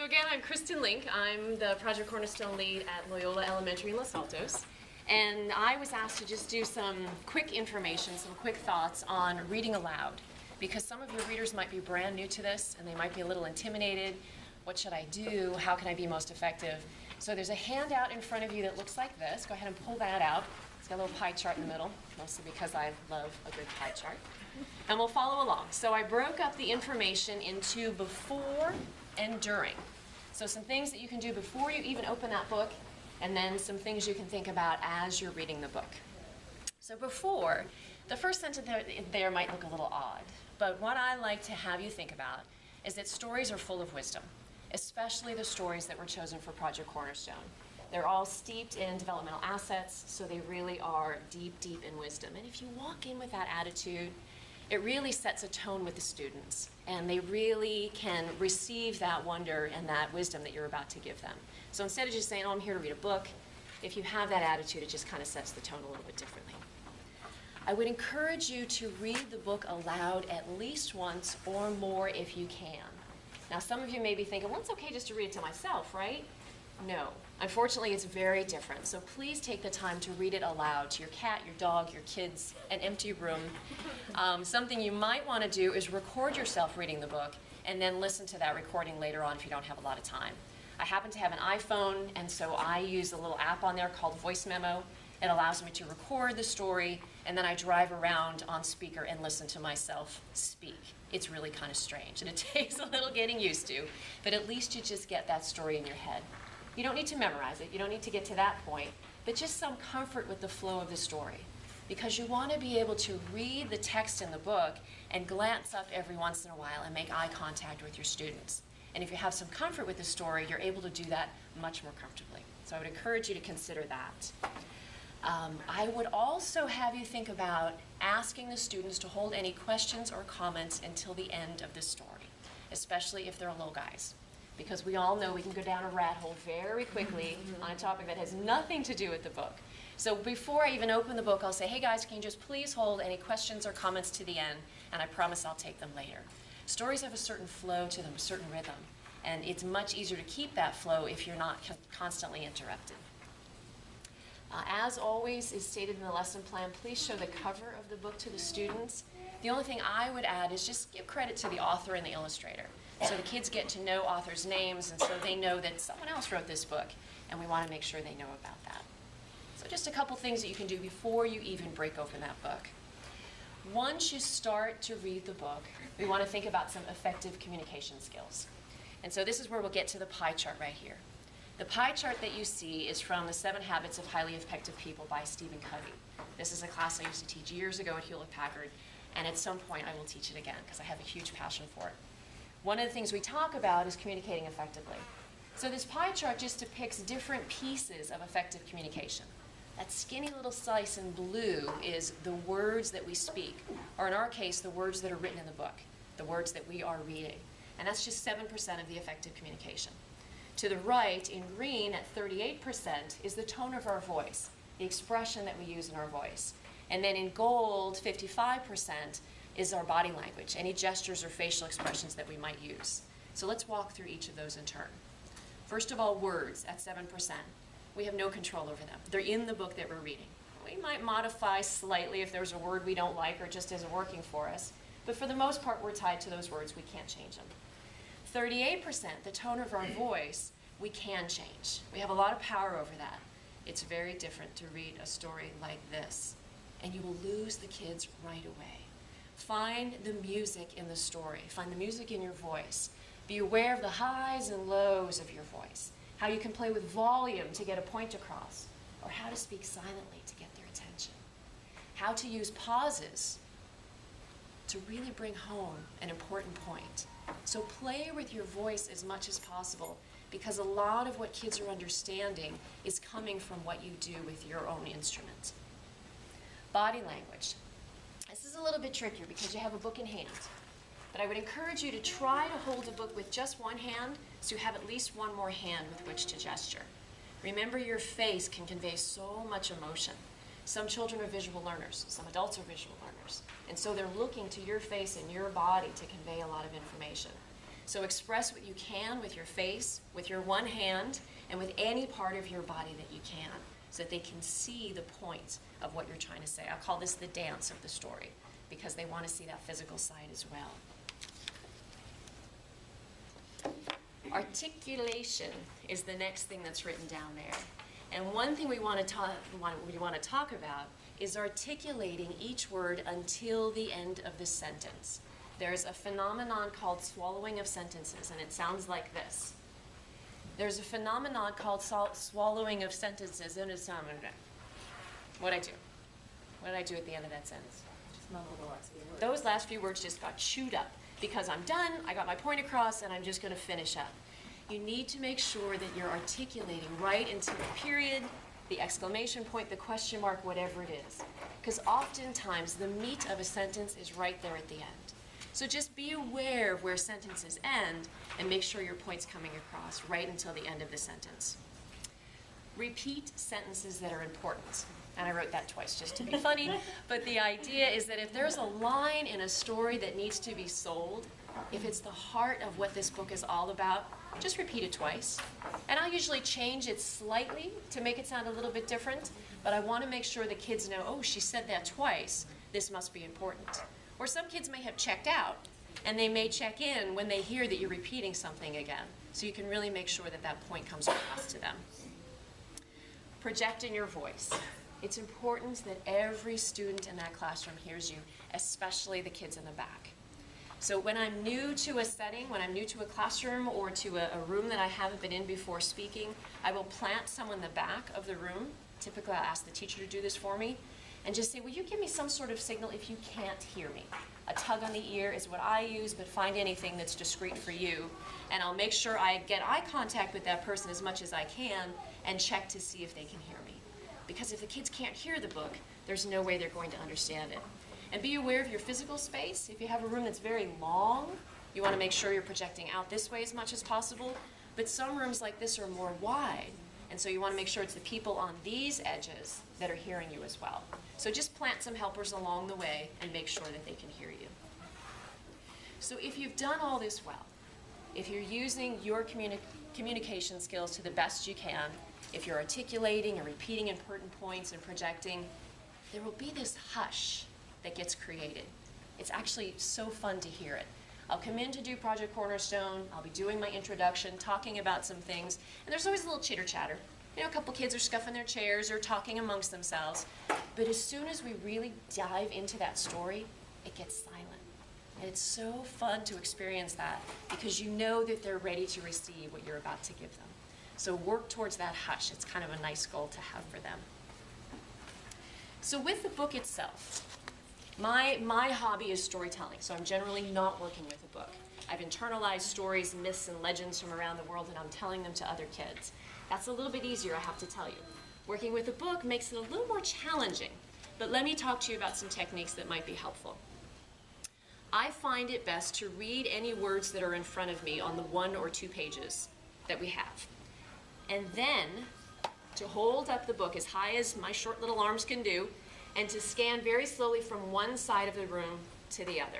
So again, I'm Kristin Link. I'm the Project Cornerstone lead at Loyola Elementary in Los Altos. And I was asked to just do some quick information, some quick thoughts on reading aloud. Because some of your readers might be brand new to this and they might be a little intimidated. What should I do? How can I be most effective? So there's a handout in front of you that looks like this. Go ahead and pull that out. It's got a little pie chart in the middle, mostly because I love a good pie chart. And we'll follow along. So I broke up the information into before and during. So some things that you can do before you even open that book, and then some things you can think about as you're reading the book. So before, the first sentence there might look a little odd, but what I like to have you think about is that stories are full of wisdom, especially the stories that were chosen for Project Cornerstone. They're all steeped in developmental assets, so they really are deep, deep in wisdom. And if you walk in with that attitude, it really sets a tone with the students, and they really can receive that wonder and that wisdom that you're about to give them. So instead of just saying, oh, I'm here to read a book, if you have that attitude, it just kind of sets the tone a little bit differently. I would encourage you to read the book aloud at least once or more if you can. Now, some of you may be thinking, well, it's okay just to read it to myself, right? No. Unfortunately, it's very different. So please take the time to read it aloud to your cat, your dog, your kids, an empty room. Something you might want to do is record yourself reading the book and then listen to that recording later on if you don't have a lot of time. I happen to have an iPhone, and so I use a little app on there called Voice Memo. It allows me to record the story, and then I drive around on speaker and listen to myself speak. It's really kind of strange, and it takes a little getting used to, but at least you just get that story in your head. You don't need to memorize it. You don't need to get to that point, but just some comfort with the flow of the story, because you want to be able to read the text in the book and glance up every once in a while and make eye contact with your students. And if you have some comfort with the story, you're able to do that much more comfortably. So I would encourage you to consider that. I would also have you think about asking the students to hold any questions or comments until the end of the story, especially if they're little guys. Because we all know we can go down a rat hole very quickly on a topic that has nothing to do with the book. So before I even open the book, I'll say, hey guys, can you just please hold any questions or comments to the end, and I promise I'll take them later. Stories have a certain flow to them, a certain rhythm, and it's much easier to keep that flow if you're not constantly interrupted. As always is stated in the lesson plan, please show the cover of the book to the students. The only thing I would add is just give credit to the author and the illustrator. So the kids get to know authors' names, and so they know that someone else wrote this book, and we want to make sure they know about that. So just a couple things that you can do before you even break open that book. Once you start to read the book, we want to think about some effective communication skills. And so this is where we'll get to the pie chart right here. The pie chart that you see is from the 7 Habits of Highly Effective People by Stephen Covey. This is a class I used to teach years ago at Hewlett-Packard, and at some point I will teach it again because I have a huge passion for it. One of the things we talk about is communicating effectively. So this pie chart just depicts different pieces of effective communication. That skinny little slice in blue is the words that we speak, or in our case, the words that are written in the book, the words that we are reading. And that's just 7% of the effective communication. To the right, in green at 38%, is the tone of our voice, the expression that we use in our voice. And then in gold, 55%, is our body language, any gestures or facial expressions that we might use. So let's walk through each of those in turn. First of all, words at 7%. We have no control over them. They're in the book that we're reading. We might modify slightly if there's a word we don't like or just isn't working for us, but for the most part, we're tied to those words. We can't change them. 38%, the tone of our voice, we can change. We have a lot of power over that. It's very different to read a story like this, and you will lose the kids right away. Find the music in the story. Find the music in your voice. Be aware of the highs and lows of your voice, how you can play with volume to get a point across, or how to speak silently to get their attention. How to use pauses to really bring home an important point. So play with your voice as much as possible, because a lot of what kids are understanding is coming from what you do with your own instrument. Body language. This is a little bit trickier because you have a book in hand. But I would encourage you to try to hold a book with just one hand so you have at least one more hand with which to gesture. Remember, your face can convey so much emotion. Some children are visual learners, some adults are visual learners. And so they're looking to your face and your body to convey a lot of information. So express what you can with your face, with your one hand, and with any part of your body that you can, so that they can see the point of what you're trying to say. I call this the dance of the story, because they want to see that physical side as well. Articulation is the next thing that's written down there. And one thing we want to talk about is articulating each word until the end of the sentence. There's a phenomenon called swallowing of sentences, and it sounds like this. There's a phenomenon called swallowing of sentences, and it's what'd I do? What did I do at the end of that sentence? Just mumble the last few words. Those last few words just got chewed up because I'm done, I got my point across, and I'm just going to finish up. You need to make sure that you're articulating right until the period, the exclamation point, the question mark, whatever it is. Because oftentimes the meat of a sentence is right there at the end. So just be aware of where sentences end and make sure your point's coming across right until the end of the sentence. Repeat sentences that are important. And I wrote that twice just to be funny, but the idea is that if there's a line in a story that needs to be sold, if it's the heart of what this book is all about, just repeat it twice. And I'll usually change it slightly to make it sound a little bit different, but I want to make sure the kids know, oh, she said that twice, this must be important. Or some kids may have checked out, and they may check in when they hear that you're repeating something again. So you can really make sure that that point comes across to them. Project in your voice. It's important that every student in that classroom hears you, especially the kids in the back. So when I'm new to a setting, when I'm new to a classroom or to a room that I haven't been in before speaking, I will plant someone in the back of the room. Typically, I'll ask the teacher to do this for me and just say, will you give me some sort of signal if you can't hear me? A tug on the ear is what I use, but find anything that's discreet for you. And I'll make sure I get eye contact with that person as much as I can and check to see if they can hear me. Because if the kids can't hear the book, there's no way they're going to understand it. And be aware of your physical space. If you have a room that's very long, you want to make sure you're projecting out this way as much as possible. But some rooms like this are more wide, and so you want to make sure it's the people on these edges that are hearing you as well. So just plant some helpers along the way and make sure that they can hear you. So if you've done all this well, if you're using your communication skills to the best you can, if you're articulating and repeating important points and projecting, there will be this hush that gets created. It's actually so fun to hear it. I'll come in to do Project Cornerstone, I'll be doing my introduction, talking about some things, and there's always a little chitter-chatter. You know, a couple kids are scuffing their chairs or talking amongst themselves, but as soon as we really dive into that story, it gets silent. And it's so fun to experience that because you know that they're ready to receive what you're about to give them. So work towards that hush. It's kind of a nice goal to have for them. So with the book itself, my hobby is storytelling, so I'm generally not working with a book. I've internalized stories, myths, and legends from around the world, and I'm telling them to other kids. That's a little bit easier, I have to tell you. Working with a book makes it a little more challenging, but let me talk to you about some techniques that might be helpful. I find it best to read any words that are in front of me on the 1 or 2 pages that we have. And then to hold up the book as high as my short little arms can do, and to scan very slowly from one side of the room to the other,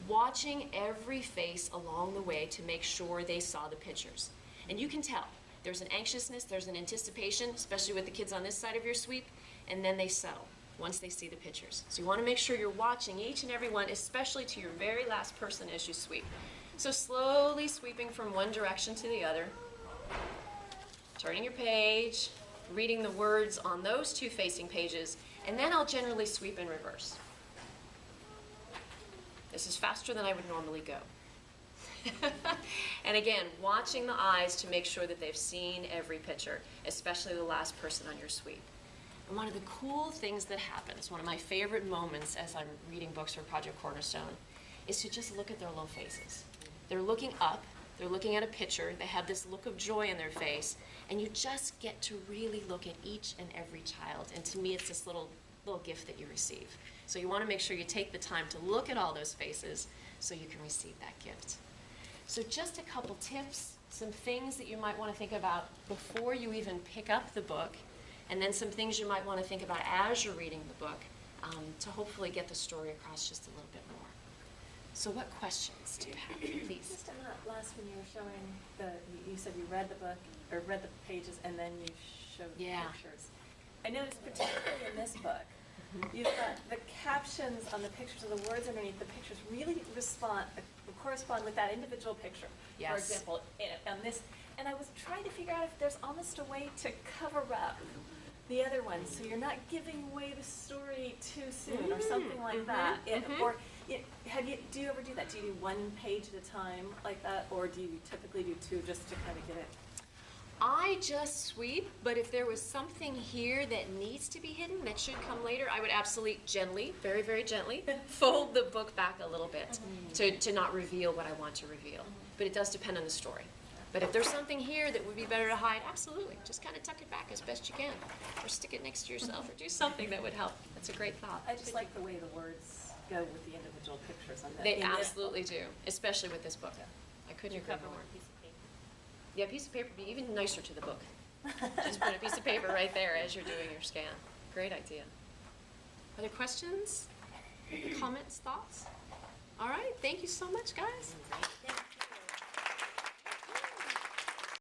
watching every face along the way to make sure they saw the pictures. And you can tell, there's an anxiousness, there's an anticipation, especially with the kids on this side of your sweep, and then they settle once they see the pictures. So you want to make sure you're watching each and every one, especially to your very last person as you sweep. So slowly sweeping from one direction to the other, turning your page, reading the words on those 2 facing pages, and then I'll generally sweep in reverse. This is faster than I would normally go. And again, watching the eyes to make sure that they've seen every picture, especially the last person on your sweep. And one of the cool things that happens, one of my favorite moments as I'm reading books for Project Cornerstone, is to just look at their little faces. They're looking up, they're looking at a picture, they have this look of joy in their face, and you just get to really look at each and every child. And to me, it's this little gift that you receive. So you want to make sure you take the time to look at all those faces so you can receive that gift. So just a couple tips, some things that you might want to think about before you even pick up the book, and then some things you might want to think about as you're reading the book to hopefully get the story across just a little bit more. So what questions do you have, please? Just on that last when you were showing you said you read the book, or read the pages, and then you showed the pictures. I noticed particularly in this book, you've got the captions on the pictures, or the words underneath the pictures really correspond with that individual picture. Yes. For example, on this, and I was trying to figure out if there's almost a way to cover up the other ones, so you're not giving away the story too soon, or something like that. Do you ever do that? Do you do one page at a time like that, or do you typically do two just to kind of get it? I just sweep, but if there was something here that needs to be hidden that should come later, I would absolutely gently, very, very gently, fold the book back a little bit to not reveal what I want to reveal. But it does depend on the story. But if there's something here that would be better to hide, absolutely. Just kind of tuck it back as best you can. Or stick it next to yourself, or do something that would help. That's a great thought. I just like the way the words go with the individual pictures on that. They absolutely do, especially with this book. I couldn't agree more. Piece of paper. Yeah, a piece of paper would be even nicer to the book. Just put a piece of paper right there as you're doing your scan. Great idea. Other questions? Comments, thoughts? All right, thank you so much, guys.